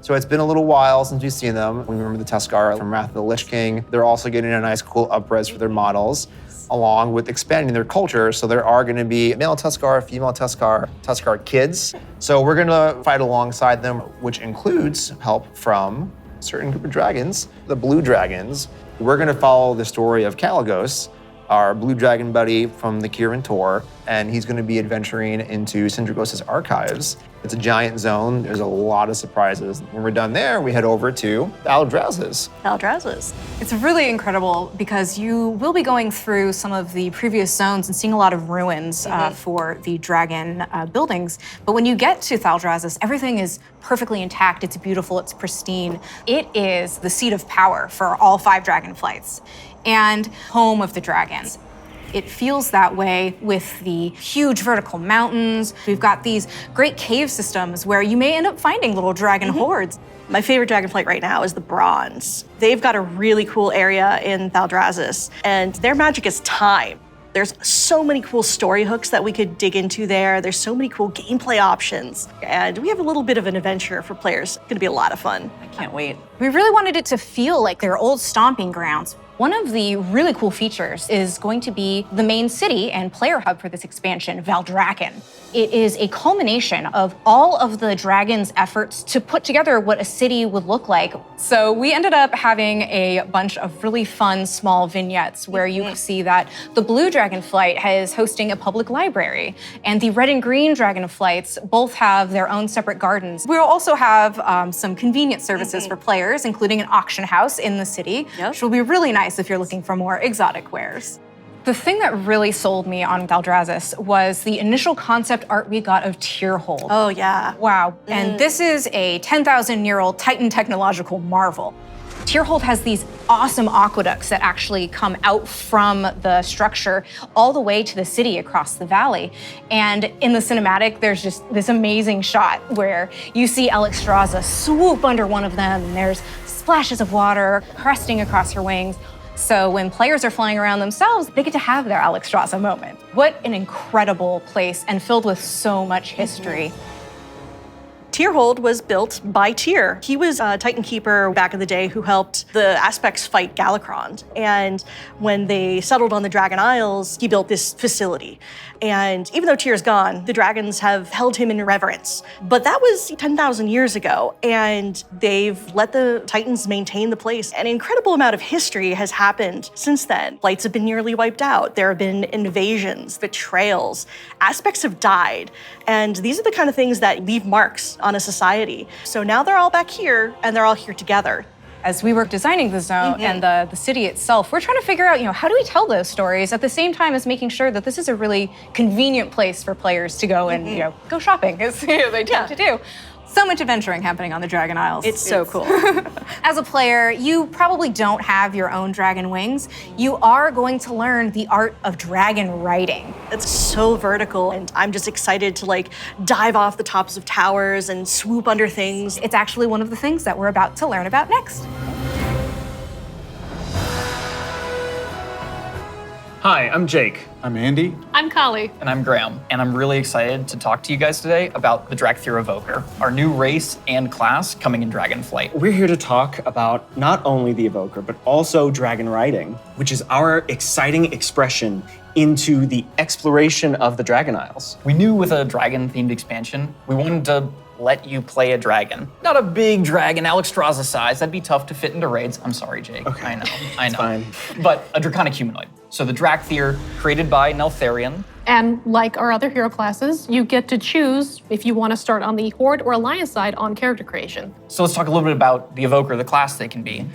So it's been a little while since we've seen them. We remember the Tuskar from Wrath of the Lich King. They're also getting a nice cool up-res for their models, along with expanding their culture. So there are going to be male Tuskar, female Tuskar, Tuskar kids. So we're going to fight alongside them, which includes help from a certain group of dragons, the blue dragons. We're going to follow the story of Kalagos, our blue dragon buddy from the Kirin Tor, and he's going to be adventuring into Sindragos's archives. It's a giant zone. There's a lot of surprises. When we're done there, we head over to Thaldraszus. Thaldraszus. It's really incredible because you will be going through some of the previous zones and seeing a lot of ruins for the dragon buildings. But when you get to Thaldraszus, everything is perfectly intact. It's beautiful. It's pristine. It is the seat of power for all 5 dragonflights and home of the dragons. It feels that way with the huge vertical mountains. We've got these great cave systems where you may end up finding little dragon hordes. My favorite Dragonflight right now is the Bronze. They've got a really cool area in Thaldraszus, and their magic is time. There's so many cool story hooks that we could dig into there. There's so many cool gameplay options. And we have a little bit of an adventure for players. It's gonna be a lot of fun. I can't wait. We really wanted it to feel like their old stomping grounds. One of the really cool features is going to be the main city and player hub for this expansion, Valdrakken. It is a culmination of all of the dragon's efforts to put together what a city would look like. So we ended up having a bunch of really fun small vignettes where you see that the blue Dragonflight is hosting a public library, and the red and green Dragonflights both have their own separate gardens. We'll also have some convenience services for players, including an auction house in the city, which will be really nice if you're looking for more exotic wares. The thing that really sold me on Thaldraszus was the initial concept art we got of Tyrhold. Oh, yeah. Wow. And this is a 10,000-year-old Titan technological marvel. Tyrhold has these awesome aqueducts that actually come out from the structure all the way to the city across the valley. And in the cinematic, there's just this amazing shot where you see Alexstrasza swoop under one of them, and there's splashes of water cresting across her wings. So when players are flying around themselves, they get to have their Alexstrasza moment. What an incredible place, and filled with so much history. Tyrhold was built by Tyr. He was a Titan Keeper back in the day who helped the Aspects fight Galakrond. And when they settled on the Dragon Isles, he built this facility. And even though Tyr's gone, the dragons have held him in reverence. But that was 10,000 years ago, and they've let the Titans maintain the place. An incredible amount of history has happened since then. Flights have been nearly wiped out. There have been invasions, betrayals, Aspects have died. And these are the kind of things that leave marks on a society. So now they're all back here, and they're all here together. As we were designing the zone and the city itself, we're trying to figure out, how do we tell those stories at the same time as making sure that this is a really convenient place for players to go and, go shopping, as they tend to do. So much adventuring happening on the Dragon Isles. It's so cool. As a player, you probably don't have your own dragon wings. You are going to learn the art of dragon riding. It's so vertical, and I'm just excited to dive off the tops of towers and swoop under things. It's actually one of the things that we're about to learn about next. Hi, I'm Jake. I'm Andy. I'm Kali. And I'm Graham. And I'm really excited to talk to you guys today about the Dracthyr Evoker, our new race and class coming in Dragonflight. We're here to talk about not only the Evoker, but also Dragonriding, which is our exciting expression into the exploration of the Dragon Isles. We knew with a dragon-themed expansion, we wanted to let you play a dragon. Not a big dragon, Alexstrasza size. That'd be tough to fit into raids. I'm sorry, Jake. Okay. I know. It's fine. But a draconic humanoid. So the Dracthyr, created by Neltharion. And like our other hero classes, you get to choose if you want to start on the Horde or Alliance side on character creation. So let's talk a little bit about the Evoker, the class they can be.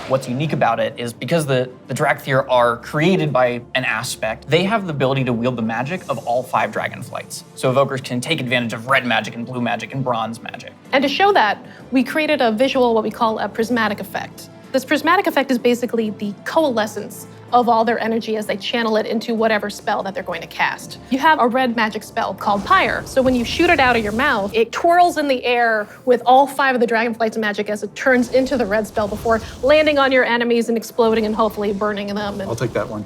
What's unique about it is because the Dracthyr are created by an aspect, they have the ability to wield the magic of all 5 Dragonflights. So Evokers can take advantage of red magic and blue magic and bronze magic. And to show that, we created a visual, what we call a prismatic effect. This prismatic effect is basically the coalescence of all their energy as they channel it into whatever spell that they're going to cast. You have a red magic spell called Pyre. So when you shoot it out of your mouth, it twirls in the air with all 5 of the Dragonflight's magic as it turns into the red spell before landing on your enemies and exploding and hopefully burning them. I'll take that one.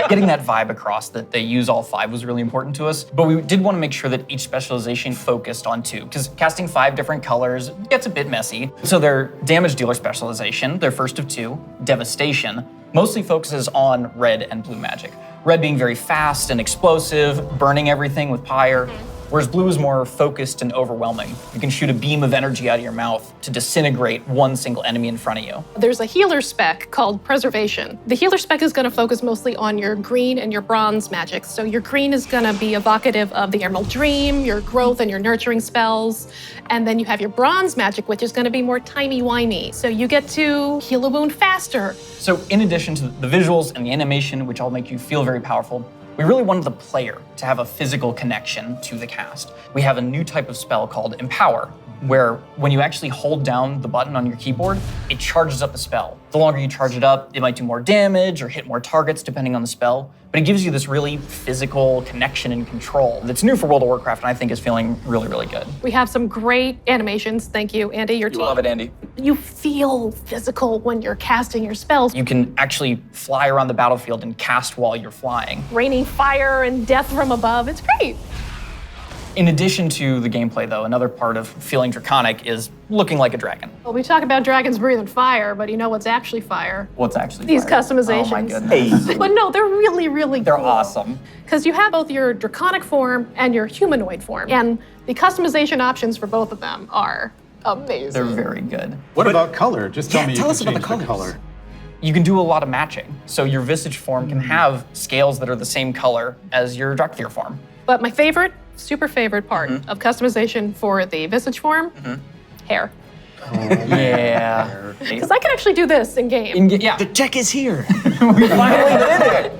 Getting that vibe across that they use all 5 was really important to us, but we did want to make sure that each specialization focused on 2, because casting 5 different colors gets a bit messy. So their damage dealer specialization, their first of 2, Devastation, mostly focuses on red and blue magic. Red being very fast and explosive, burning everything with Pyre. whereas blue is more focused and overwhelming. You can shoot a beam of energy out of your mouth to disintegrate one single enemy in front of you. There's a healer spec called Preservation. The healer spec is going to focus mostly on your green and your bronze magic. So your green is going to be evocative of the Emerald Dream, your growth and your nurturing spells. And then you have your bronze magic, which is going to be more timey-wimey. So you get to heal a wound faster. So in addition to the visuals and the animation, which all make you feel very powerful, we really wanted the player to have a physical connection to the cast. We have a new type of spell called Empower, where when you actually hold down the button on your keyboard, it charges up the spell. The longer you charge it up, it might do more damage or hit more targets depending on the spell, but it gives you this really physical connection and control that's new for World of Warcraft and I think is feeling really, really good. We have some great animations. Thank you, Andy, your team. You love it, Andy. You feel physical when you're casting your spells. You can actually fly around the battlefield and cast while you're flying. Raining fire and death from above. It's great. In addition to the gameplay, though, another part of feeling draconic is looking like a dragon. Well, we talk about dragons breathing fire, but you know what's actually fire? What's actually These fire? customizations. Oh my goodness. But no, they're really, really They're cool. awesome. Because you have both your draconic form and your humanoid form. And the customization options for both of them are amazing. They're very good. What about color? Just tell me you tell can us about change the the color. You can do a lot of matching. So your visage form can have scales that are the same color as your Dracthyr form. But my favorite, super favorite part of customization for the visage form, hair. Yeah. Because I can actually do this in game. Yeah. The tech is here. We finally did it.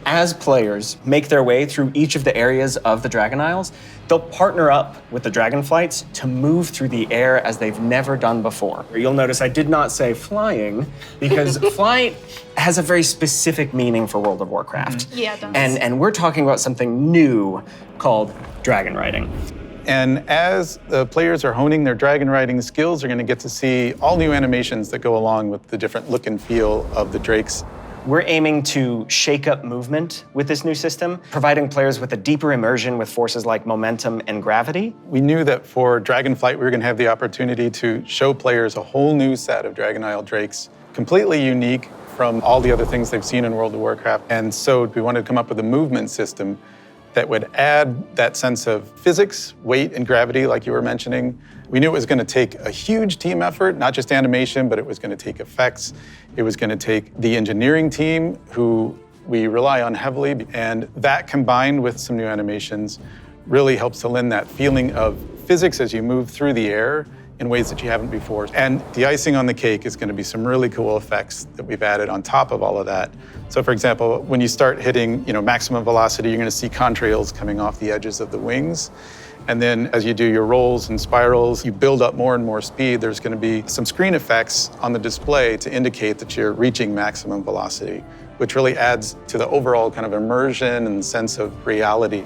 As players make their way through each of the areas of the Dragon Isles, they'll partner up with the Dragonflights to move through the air as they've never done before. You'll notice I did not say flying, because flight has a very specific meaning for World of Warcraft. Yeah, it does. And we're talking about something new called Dragonriding. And as the players are honing their dragon riding skills, they're going to get to see all new animations that go along with the different look and feel of the drakes. We're aiming to shake up movement with this new system, providing players with a deeper immersion with forces like momentum and gravity. We knew that for Dragonflight, we were going to have the opportunity to show players a whole new set of Dragon Isle drakes, completely unique from all the other things they've seen in World of Warcraft. And so we wanted to come up with a movement system that would add that sense of physics, weight, and gravity, like you were mentioning. We knew it was going to take a huge team effort, not just animation, but it was going to take effects. It was going to take the engineering team, who we rely on heavily, and that combined with some new animations really helps to lend that feeling of physics as you move through the air in ways that you haven't before. And the icing on the cake is going to be some really cool effects that we've added on top of all of that. So for example, when you start hitting maximum velocity, you're going to see contrails coming off the edges of the wings. And then as you do your rolls and spirals, you build up more and more speed. There's going to be some screen effects on the display to indicate that you're reaching maximum velocity, which really adds to the overall kind of immersion and sense of reality.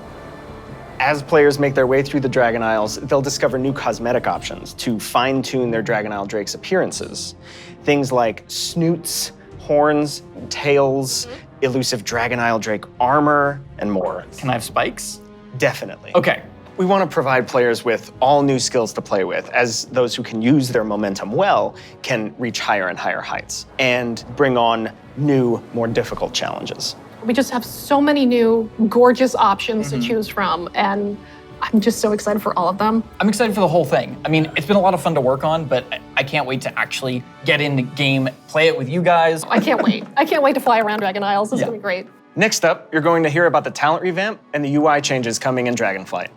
As players make their way through the Dragon Isles, they'll discover new cosmetic options to fine-tune their Dragon Isle Drake's appearances. Things like snoots, horns, tails, elusive Dragon Isle Drake armor, and more. Can I have spikes? Definitely. Okay. We want to provide players with all new skills to play with, as those who can use their momentum well can reach higher and higher heights, and bring on new, more difficult challenges. We just have so many new, gorgeous options to choose from, and I'm just so excited for all of them. I'm excited for the whole thing. I mean, it's been a lot of fun to work on, but I can't wait to actually get in the game, play it with you guys. I can't wait. I can't wait to fly around Dragon Isles. It's gonna be great. Next up, you're going to hear about the talent revamp and the UI changes coming in Dragonflight.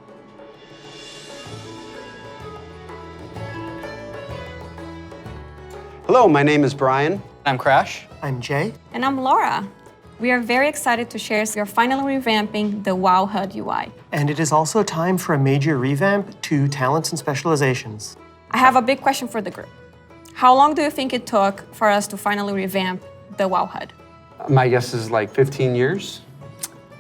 Hello, my name is Brian. I'm Crash. I'm Jay. And I'm Laura. We are very excited to share we are finally revamping the WoW HUD UI. And it is also time for a major revamp to talents and specializations. I have a big question for the group. How long do you think it took for us to finally revamp the WoW HUD? My guess is like 15 years.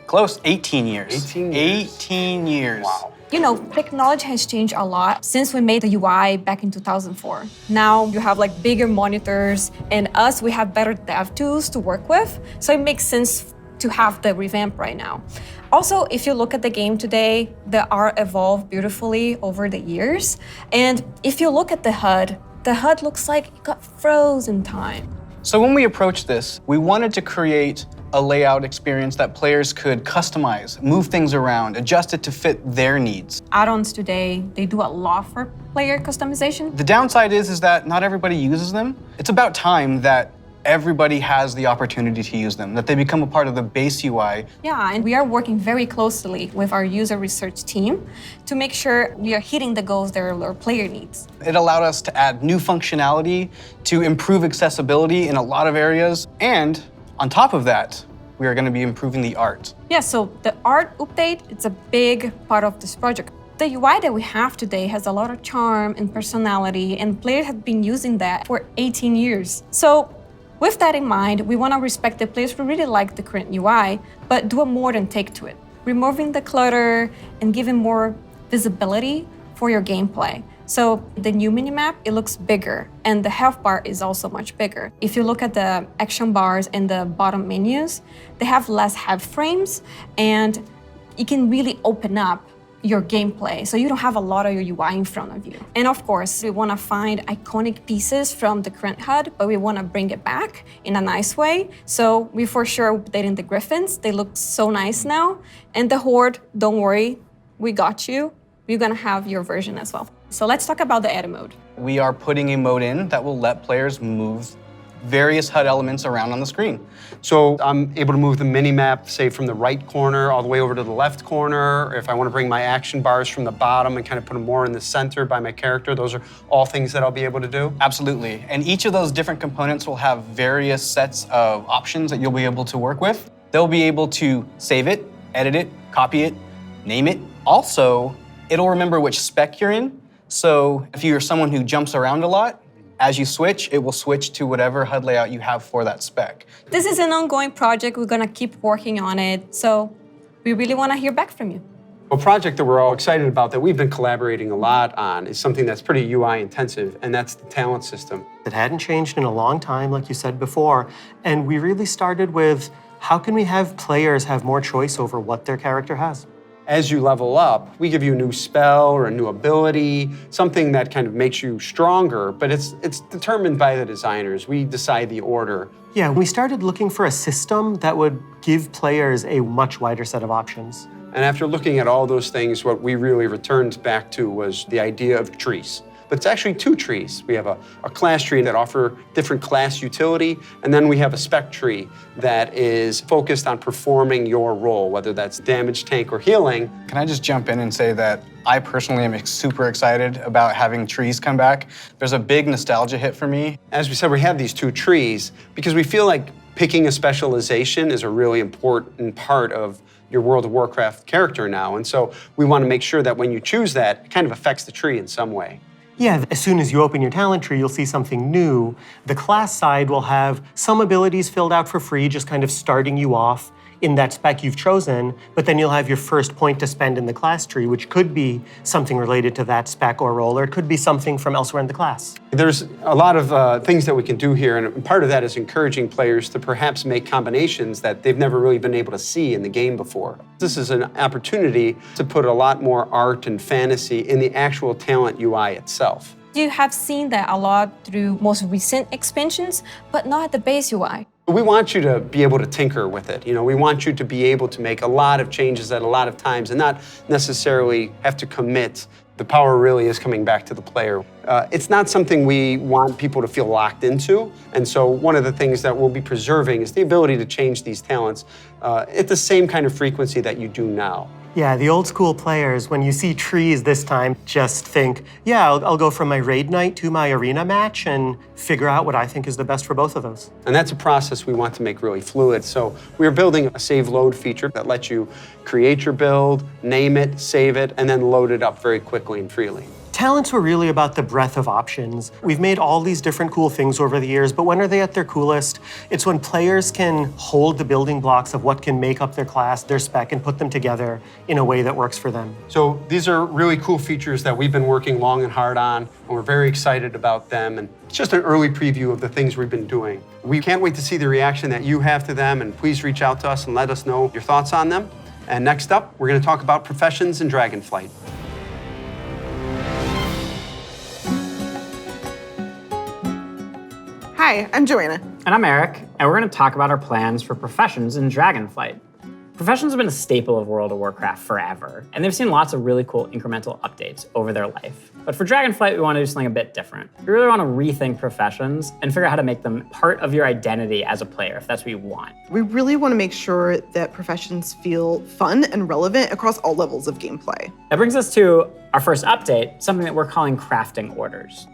Close, 18 years. 18 years. 18 years. Wow. You know, technology has changed a lot since we made the UI back in 2004. Now you have like bigger monitors, and we have better dev tools to work with. So it makes sense to have the revamp right now. Also, if you look at the game today, the art evolved beautifully over the years. And if you look at the HUD looks like it got frozen time. So when we approached this, we wanted to create a layout experience that players could customize, move things around, adjust it to fit their needs. Add-ons today, they do a lot for player customization. The downside is that not everybody uses them. It's about time that everybody has the opportunity to use them, that they become a part of the base UI. Yeah, and we are working very closely with our user research team to make sure we are hitting the goals that our player needs. It allowed us to add new functionality, to improve accessibility in a lot of areas, and on top of that, we are going to be improving the art. Yeah, so the art update, it's a big part of this project. The UI that we have today has a lot of charm and personality, and players have been using that for 18 years. So with that in mind, we want to respect the players who really like the current UI, but do a modern take to it, removing the clutter and giving more visibility for your gameplay. So the new minimap, it looks bigger, and the health bar is also much bigger. If you look at the action bars and the bottom menus, they have less health frames, and you can really open up your gameplay, so you don't have a lot of your UI in front of you. And of course, we want to find iconic pieces from the current HUD, but we want to bring it back in a nice way. So we for sure updating the Griffins. They look so nice now. And the Horde, don't worry, we got you. We're going to have your version as well. So let's talk about the edit mode. We are putting a mode in that will let players move various HUD elements around on the screen. So I'm able to move the mini-map, say, from the right corner all the way over to the left corner. Or if I want to bring my action bars from the bottom and kind of put them more in the center by my character, those are all things that I'll be able to do? Absolutely. And each of those different components will have various sets of options that you'll be able to work with. They'll be able to save it, edit it, copy it, name it. Also, it'll remember which spec you're in. So if you're someone who jumps around a lot, as you switch, it will switch to whatever HUD layout you have for that spec. This is an ongoing project. We're going to keep working on it. So we really want to hear back from you. A project that we're all excited about, that we've been collaborating a lot on, is something that's pretty UI intensive, and that's the talent system. It hadn't changed in a long time, like you said before, and we really started with how can we have players have more choice over what their character has? As you level up, we give you a new spell or a new ability, something that kind of makes you stronger, but it's determined by the designers. We decide the order. Yeah, we started looking for a system that would give players a much wider set of options. And after looking at all those things, what we really returned back to was the idea of trees. But it's actually two trees. We have a class tree that offer different class utility, and then we have a spec tree that is focused on performing your role, whether that's damage, tank, or healing. Can I just jump in and say that I personally am super excited about having trees come back. There's a big nostalgia hit for me. As we said, we have these two trees because we feel like picking a specialization is a really important part of your World of Warcraft character now. And so we want to make sure that when you choose that, it kind of affects the tree in some way. Yeah, as soon as you open your talent tree, you'll see something new. The class side will have some abilities filled out for free, just kind of starting you off in that spec you've chosen, but then you'll have your first point to spend in the class tree, which could be something related to that spec or role, or it could be something from elsewhere in the class. There's a lot of things that we can do here, and part of that is encouraging players to perhaps make combinations that they've never really been able to see in the game before. This is an opportunity to put a lot more art and fantasy in the actual talent UI itself. You have seen that a lot through most recent expansions, but not at the base UI. We want you to be able to tinker with it. You know, we want you to be able to make a lot of changes at a lot of times and not necessarily have to commit. The power really is coming back to the player. It's not something we want people to feel locked into, and so one of the things that we'll be preserving is the ability to change these talents at the same kind of frequency that you do now. Yeah, the old school players, when you see trees this time, just think, yeah, I'll go from my raid night to my arena match and figure out what I think is the best for both of those. And that's a process we want to make really fluid. So we're building a save load feature that lets you create your build, name it, save it, and then load it up very quickly and freely. Talents were really about the breadth of options. We've made all these different cool things over the years, but when are they at their coolest? It's when players can hold the building blocks of what can make up their class, their spec, and put them together in a way that works for them. So these are really cool features that we've been working long and hard on, and we're very excited about them. And it's just an early preview of the things we've been doing. We can't wait to see the reaction that you have to them, and please reach out to us and let us know your thoughts on them. And next up, we're going to talk about professions in Dragonflight. Hi, Hi, I'm Joanna. And I'm Eric, and we're going to talk about our plans for professions in Dragonflight. Professions have been a staple of World of Warcraft forever, and they've seen lots of really cool incremental updates over their life. But for Dragonflight, we want to do something a bit different. We really want to rethink professions and figure out how to make them part of your identity as a player, if that's what you want. We really want to make sure that professions feel fun and relevant across all levels of gameplay. That brings us to our first update, something that we're calling crafting orders.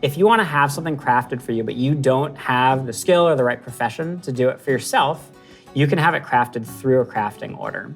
If you want to have something crafted for you, but you don't have the skill or the right profession to do it for yourself, you can have it crafted through a crafting order.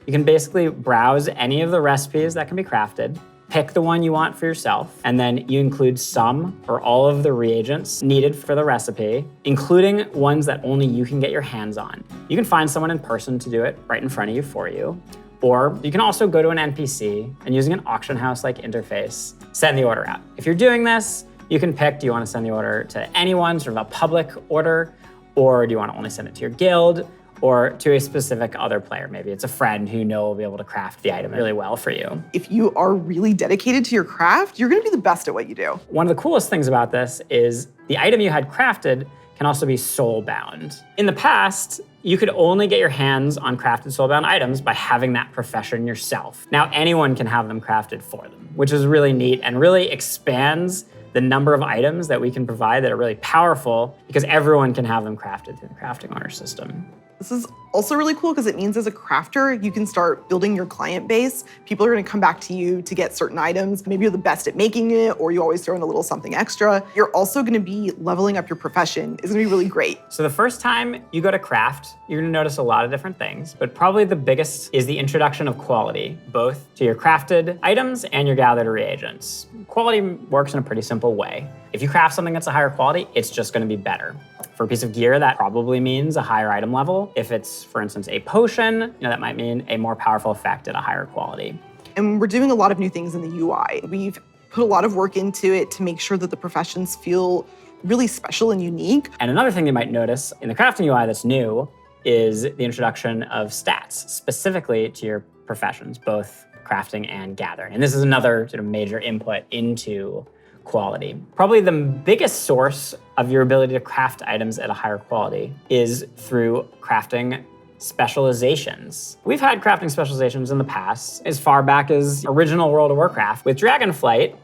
You can basically browse any of the recipes that can be crafted, pick the one you want for yourself, and then you include some or all of the reagents needed for the recipe, including ones that only you can get your hands on. You can find someone in person to do it right in front of you for you, or you can also go to an NPC and using an auction house-like interface, send the order out. If you're doing this, you can pick, do you want to send the order to anyone, sort of a public order, or do you want to only send it to your guild, or to a specific other player? Maybe it's a friend who you know will be able to craft the item really well for you. If you are really dedicated to your craft, you're going to be the best at what you do. One of the coolest things about this is the item you had crafted can also be soul-bound. In the past, you could only get your hands on crafted soul-bound items by having that profession yourself. Now anyone can have them crafted for them, which is really neat and really expands the number of items that we can provide that are really powerful because everyone can have them crafted through the crafting order system. This is also really cool because it means as a crafter, you can start building your client base. People are going to come back to you to get certain items. Maybe you're the best at making it, or you always throw in a little something extra. You're also going to be leveling up your profession. It's going to be really great. So the first time you go to craft, you're going to notice a lot of different things, but probably the biggest is the introduction of quality, both to your crafted items and your gathered reagents. Quality works in a pretty simple way. If you craft something that's a higher quality, it's just going to be better. For a piece of gear, that probably means a higher item level. If it's, for instance, a potion, that might mean a more powerful effect at a higher quality. And we're doing a lot of new things in the UI. We've put a lot of work into it to make sure that the professions feel really special and unique. And another thing you might notice in the crafting UI that's new is the introduction of stats specifically to your professions, both crafting and gathering. And this is another sort of major input into quality. Probably the biggest source of your ability to craft items at a higher quality is through crafting specializations. We've had crafting specializations in the past, as far back as original World of Warcraft. With Dragonflight,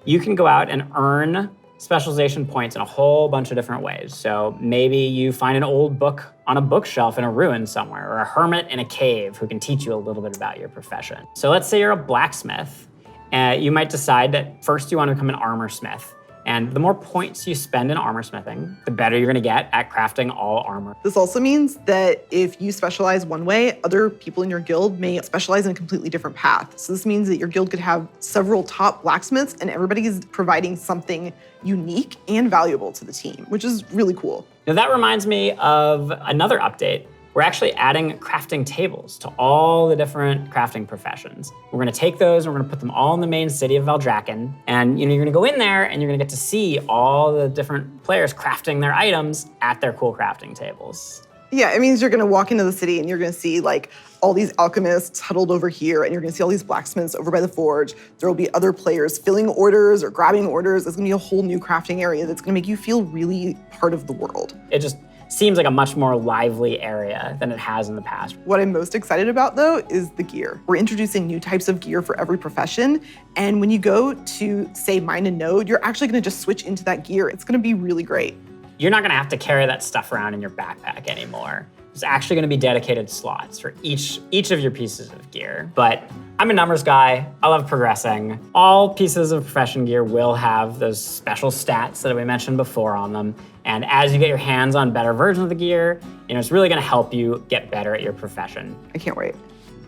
you can go out and earn specialization points in a whole bunch of different ways. So maybe you find an old book on a bookshelf in a ruin somewhere, or a hermit in a cave who can teach you a little bit about your profession. So let's say you're a blacksmith. You might decide that first you want to become an armor smith. And the more points you spend in armor smithing, the better you're going to get at crafting all armor. This also means that if you specialize one way, other people in your guild may specialize in a completely different path. So this means that your guild could have several top blacksmiths and everybody is providing something unique and valuable to the team, which is really cool. Now that reminds me of another update. We're actually adding crafting tables to all the different crafting professions. We're gonna take those and we're gonna put them all in the main city of Thaldraszus. And you're gonna go in there and you're gonna get to see all the different players crafting their items at their cool crafting tables. Yeah, it means you're gonna walk into the city and you're gonna see like all these alchemists huddled over here, and you're gonna see all these blacksmiths over by the forge. There will be other players filling orders or grabbing orders. It's gonna be a whole new crafting area that's gonna make you feel really part of the world. It just seems like a much more lively area than it has in the past. What I'm most excited about though is the gear. We're introducing new types of gear for every profession. And when you go to say mine a node, you're actually gonna just switch into that gear. It's gonna be really great. You're not gonna have to carry that stuff around in your backpack anymore. There's actually gonna be dedicated slots for each of your pieces of gear. But I'm a numbers guy, I love progressing. All pieces of profession gear will have those special stats that we mentioned before on them. And as you get your hands on better versions of the gear, it's really gonna help you get better at your profession. I can't wait.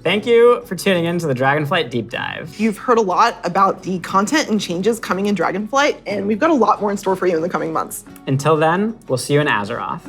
Thank you for tuning in to the Dragonflight Deep Dive. You've heard a lot about the content and changes coming in Dragonflight, and we've got a lot more in store for you in the coming months. Until then, we'll see you in Azeroth.